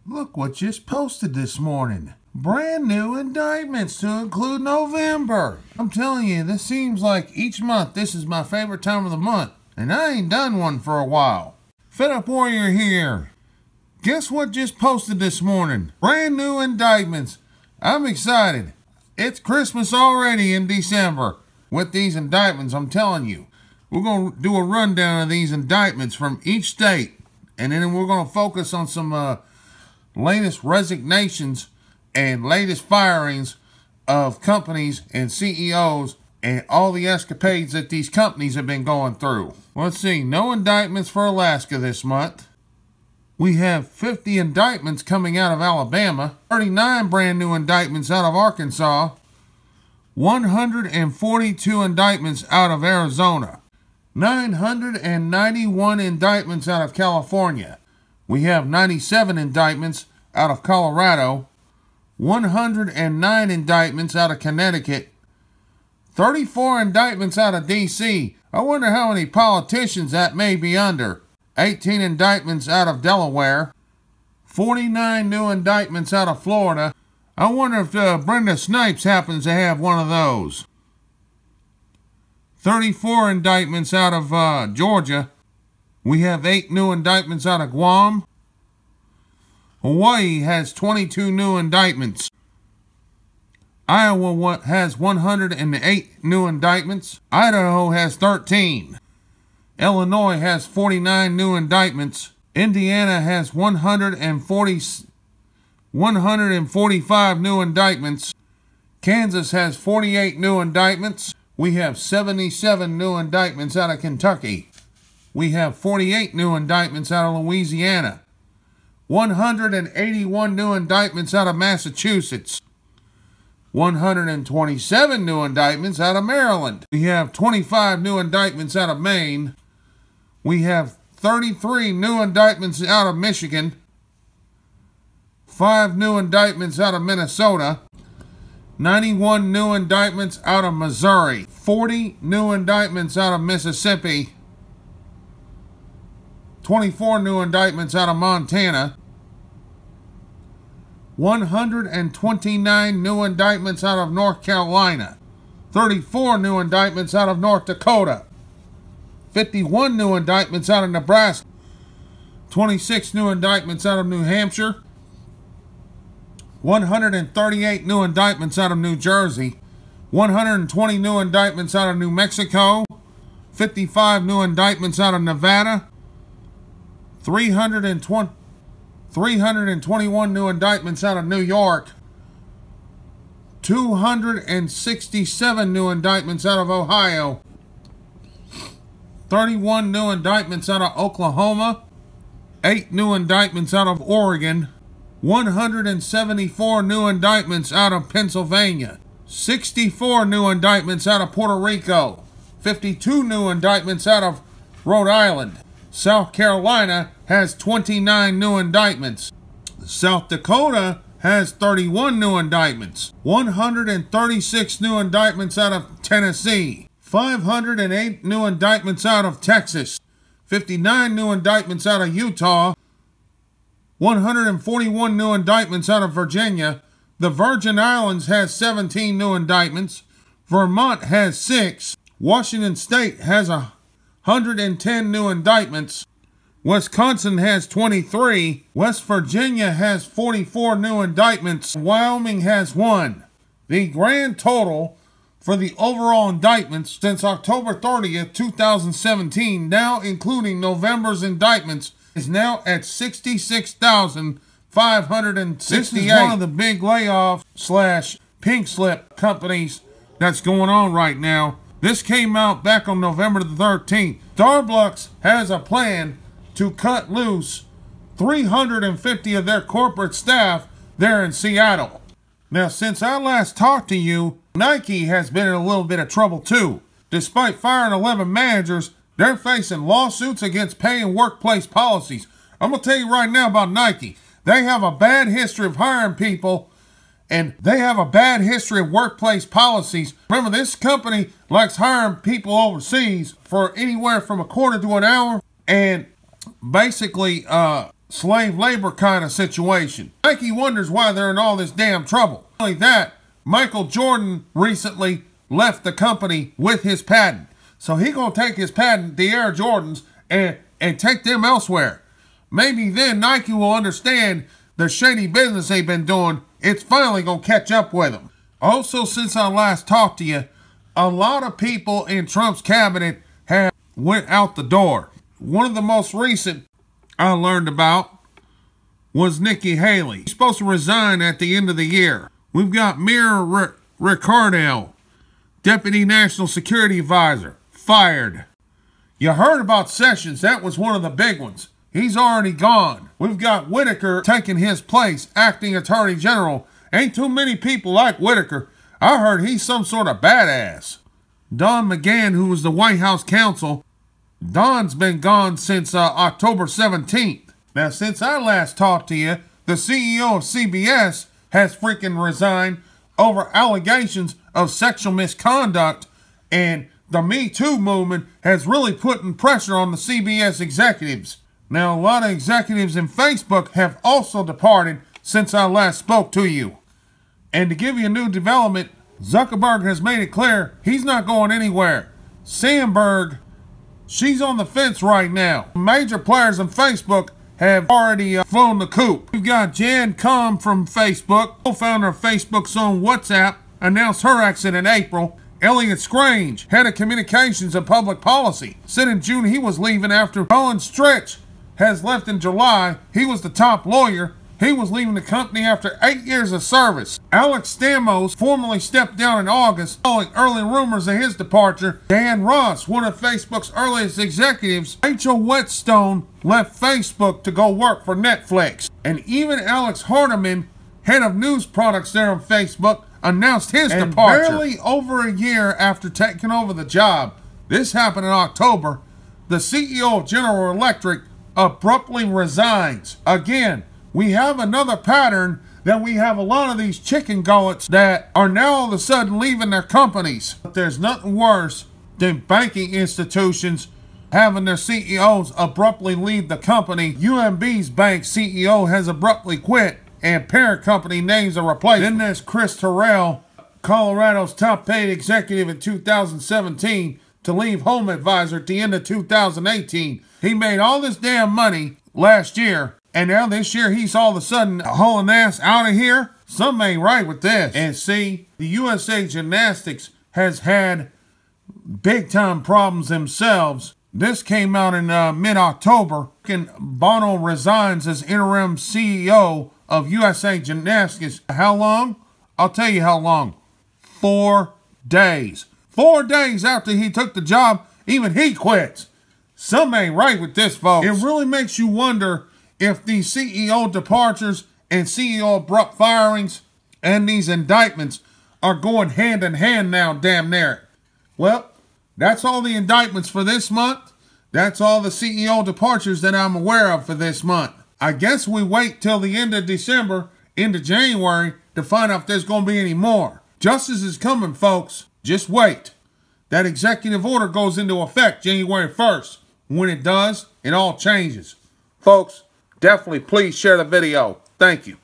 Look what just posted this morning. Brand new indictments to include November. I'm telling you, this seems like each month this is my favorite time of the month. And I ain't done one for a while. Fed Up Warrior here. Guess what just posted this morning? Brand new indictments. I'm excited. It's Christmas already in December. With these indictments, I'm telling you. We're going to do a rundown of these indictments from each state. And then we're going to focus on some latest resignations and latest firings of companies and CEOs and all the escapades that these companies have been going through. Let's see, no indictments for Alaska this month. We have 50 indictments coming out of Alabama, 39 brand new indictments out of Arkansas, 142 indictments out of Arizona, 991 indictments out of California. We have 97 indictments out of Colorado, 109 indictments out of Connecticut, 34 indictments out of D.C. I wonder how many politicians that may be under. 18 indictments out of Delaware, 49 new indictments out of Florida. I wonder if Brenda Snipes happens to have one of those. 34 indictments out of Georgia. We have 8 new indictments out of Guam. Hawaii has 22 new indictments. Iowa has 108 new indictments. Idaho has 13. Illinois has 49 new indictments. Indiana has 145 new indictments. Kansas has 48 new indictments. We have 77 new indictments out of Kentucky. We have 48 new indictments out of Louisiana. 181 new indictments out of Massachusetts. 127 new indictments out of Maryland. We have 25 new indictments out of Maine. We have 33 new indictments out of Michigan. 5 new indictments out of Minnesota. 91 new indictments out of Missouri. 40 new indictments out of Mississippi. 24 new indictments out of Montana. 129 new indictments out of North Carolina. 34 new indictments out of North Dakota. 51 new indictments out of Nebraska. 26 new indictments out of New Hampshire. 138 new indictments out of New Jersey. 120 new indictments out of New Mexico. 55 new indictments out of Nevada. 321 new indictments out of New York. 267 new indictments out of Ohio. 31 new indictments out of Oklahoma. 8 new indictments out of Oregon. 174 new indictments out of Pennsylvania. 64 new indictments out of Puerto Rico. 52 new indictments out of Rhode Island. South Carolina has 29 new indictments. South Dakota has 31 new indictments. 136 new indictments out of Tennessee. 508 new indictments out of Texas. 59 new indictments out of Utah. 141 new indictments out of Virginia. The Virgin Islands has 17 new indictments. Vermont has 6. Washington State has 110 new indictments. Wisconsin has 23. West Virginia has 44 new indictments. Wyoming has 1. The grand total for the overall indictments since October 30th, 2017, now including November's indictments, is now at 66,568. This is one of the big layoff / pink slip companies that's going on right now. This came out back on November the 13th. Starbucks has a plan to cut loose 350 of their corporate staff there in Seattle. Now, since I last talked to you, Nike has been in a little bit of trouble too. Despite firing 11 managers, they're facing lawsuits against pay and workplace policies. I'm going to tell you right now about Nike. They have a bad history of hiring people, and they have a bad history of workplace policies. Remember, this company likes hiring people overseas for anywhere from a quarter to an hour, and basically slave labor kind of situation. Nike wonders why they're in all this damn trouble. Not only that, Michael Jordan recently left the company with his patent. So he gonna take his patent, the Air Jordans, and take them elsewhere. Maybe then Nike will understand the shady business they've been doing. It's finally gonna catch up with them. Also, since I last talked to you, a lot of people in Trump's cabinet have went out the door. One of the most recent I learned about was Nikki Haley. She's supposed to resign at the end of the year. We've got Mira Ricardo, Deputy National Security Advisor, fired. You heard about Sessions. That was one of the big ones. He's already gone. We've got Whitaker taking his place, acting Attorney General. Ain't too many people like Whitaker. I heard he's some sort of badass. Don McGahn, who was the White House counsel, Don's been gone since October 17th. Now, since I last talked to you, the CEO of CBS has freaking resigned over allegations of sexual misconduct, and the Me Too movement has really put pressure on the CBS executives. Now, a lot of executives in Facebook have also departed since I last spoke to you. And to give you a new development, Zuckerberg has made it clear he's not going anywhere. Sandberg, she's on the fence right now. Major players in Facebook have already flown the coop. We've got Jan Koum from Facebook, co-founder of Facebook's own WhatsApp, announced her exit in April. Elliot Scrange, head of communications and public policy, said in June he was leaving after Colin Stretch has left in July. He was the top lawyer. He was leaving the company after 8 years of service. Alex Stamos formally stepped down in August following early rumors of his departure. Dan Ross, one of Facebook's earliest executives. Rachel Whetstone left Facebook to go work for Netflix. And even Alex Hardiman, head of news products there on Facebook, announced his departure. Barely over a year after taking over the job, this happened in October, the CEO of General Electric abruptly resigns. Again, we have another pattern that we have a lot of these chicken gullets that are now all of a sudden leaving their companies. But there's nothing worse than banking institutions having their CEOs abruptly leave the company. UMB's bank CEO has abruptly quit, and parent company names a replacement. Then there's Chris Terrell, Colorado's top paid executive in 2017, to leave Home Advisor at the end of 2018. He made all this damn money last year, and now this year he's all of a sudden hauling ass out of here. Something ain't right with this. And see, the USA Gymnastics has had big time problems themselves. This came out in mid-October. Bono resigns as interim CEO of USA Gymnastics. How long? I'll tell you how long. 4 days. 4 days after he took the job, even he quits. Something ain't right with this, folks. It really makes you wonder if these CEO departures and CEO abrupt firings and these indictments are going hand in hand now, damn near. Well, that's all the indictments for this month. That's all the CEO departures that I'm aware of for this month. I guess we wait till the end of December, into January, to find out if there's going to be any more. Justice is coming, folks. Just wait. That executive order goes into effect January 1st. When it does, it all changes. Folks, definitely please share the video. Thank you.